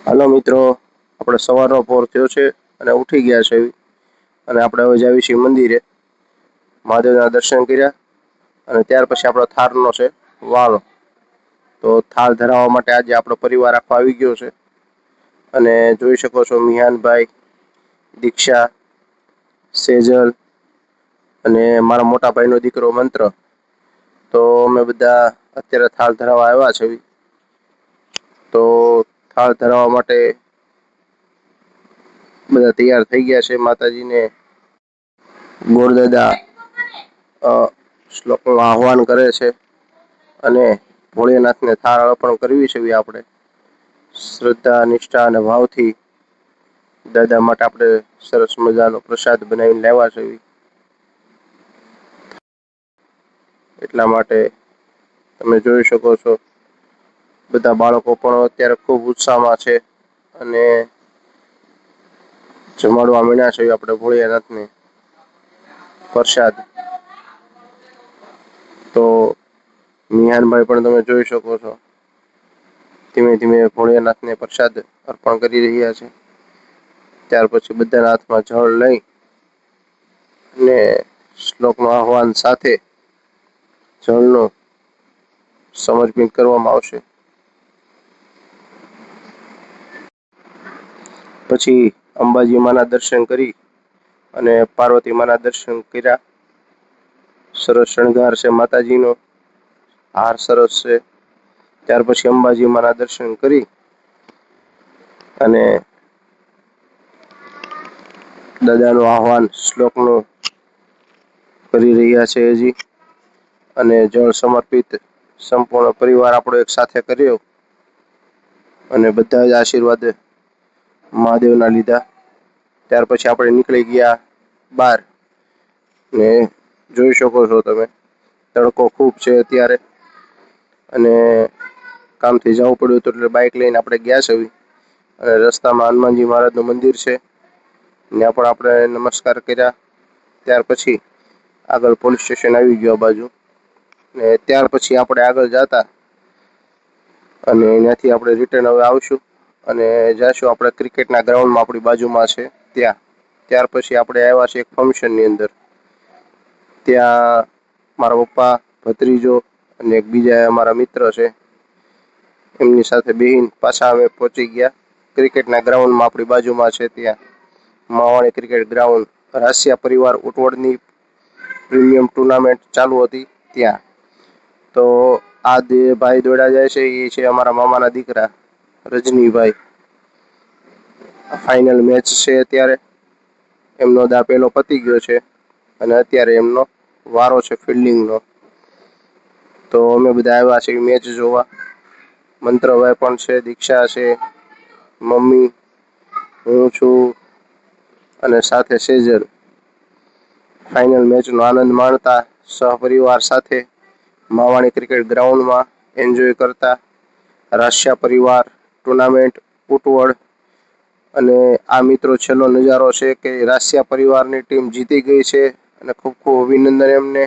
હાલો મિત્રો, આપણે સવારનો પહોર થયો છે અને ઉઠી ગયા છે અને આપણે હવે જાવી છીએ મંદિરે. મહાદેવના દર્શન કર્યા અને ત્યાર પછી આપણો થારનો છે વાળો. તો થાળ ધરાવવા માટે આજે આપણો પરિવાર આખો આવી ગયો છે. અને જોઈ શકો છો મિહાનભાઈ, દીક્ષા, સેજલ અને મારા મોટા ભાઈનો દીકરો મંત્ર. તો અમે બધા અત્યારે થાળ ધરાવવા આવ્યા છે. તો થાળ ધરાવવા માટે બધા તૈયાર થઈ ગયા છે. માતાજીને ગોરદાદા શ્લોકનું આહવાન કરે છે અને ભોળેનાથને થાળ અર્પણ કરવી છે આપણે શ્રદ્ધા, નિષ્ઠા અને ભાવથી દાદા માટે આપણે સરસ મજાનો પ્રસાદ બનાવીને લાવ્યા છે. એટલા માટે તમે જોઈ શકો છો બધા બાળકો પણ અત્યારે ખુબ ઉત્સાહમાં છે અને જમાડવા માંડ્યા છે આપણે ભોળિયાનાથને પ્રસાદ. તો મિહાનભાઈ પણ તમે જોઈ શકો છો ધીમે ધીમે ભોળિયાનાથને પ્રસાદ અર્પણ કરી રહ્યા છે. ત્યાર પછી બધાના હાથમાં જળ લઈ અને શ્લોકનું આહવાન સાથે જળનો સમર્પિત કરવામાં આવશે. પછી અંબાજી માના દર્શન કરી અને પાર્વતી માના દર્શન કર્યા. સરસ શણગાર છે માતાજીનો, હાર સરસ છે. ત્યાર પછી અંબાજી માના દર્શન કરી અને દાદાનું આહવાન શ્લોકનું કરી રહ્યા છે હજી અને જળ સમર્પિત સંપૂર્ણ પરિવાર આપણો એક સાથે કર્યો અને બધા જ આશીર્વાદ મહાદેવના લીધા. ત્યાર પછી આપણે નીકળી ગયા બાર ને જોઈ શકો છો તમે તડકો ખૂબ છે અત્યારે અને કામથી જવું પડ્યું હતું એટલે બાઈક લઈને આપણે ગયા છે અને રસ્તામાં હનુમાનજી મહારાજનું મંદિર છે. ત્યાં પણ આપણે નમસ્કાર કર્યા. ત્યાર પછી આગળ પોલીસ સ્ટેશન આવી ગયું આ બાજુ ને ત્યાર પછી આપણે આગળ જતા અને ત્યાંથી આપણે રિટર્ન હવે આવશું અને જાશું આપણે ક્રિકેટના ગ્રાઉન્ડમાં આપણી બાજુમાં છે ત્યાં. ત્યાર પછી આપણે આવ્યા છે એક ફંક્શનની અંદર. ત્યાં મારા પપ્પા, ભત્રીજો અને એક બીજા અમારા મિત્ર છે. એમની સાથે બેહીને પાછા અમે પહોંચી ગયા ક્રિકેટના ગ્રાઉન્ડમાં આપણી બાજુમાં છે ત્યાં. માવાણી ક્રિકેટ ગ્રાઉન્ડ રાશિયા પરિવાર ઉટવડની પ્રીમિયમ ટુર્નામેન્ટ ચાલુ હતી ત્યાં. તો આ ભાઈ દોડ્યા જાય છે એ છે અમારા મામાના દીકરા રજનીભાઈ. ફાઈનલ મેચ છે અત્યારે. એમનો દા પેલો પતી ગયો છે અને અત્યારે એમનો વારો છે ફિલ્ડિંગનો. તો અમે બધા આવ્યા છીએ મેચ જોવા. મંત્રભાઈ પણ છે, દીક્ષા છે, મમ્મી, હું છું અને સાથે સેજલ. ફાઈનલ મેચનો આનંદ માણતા સહપરિવાર સાથે માવાણી ક્રિકેટ ગ્રાઉન્ડમાં એન્જોય કરતા રાશિયા પરિવાર ટુર્નામેન્ટ ઉટવડ અને આ મિત્રો છેલ્લો નજારો છે કે રાશિયા પરિવારની ટીમ જીતી ગઈ છે અને ખૂબ ખૂબ અભિનંદન એમને.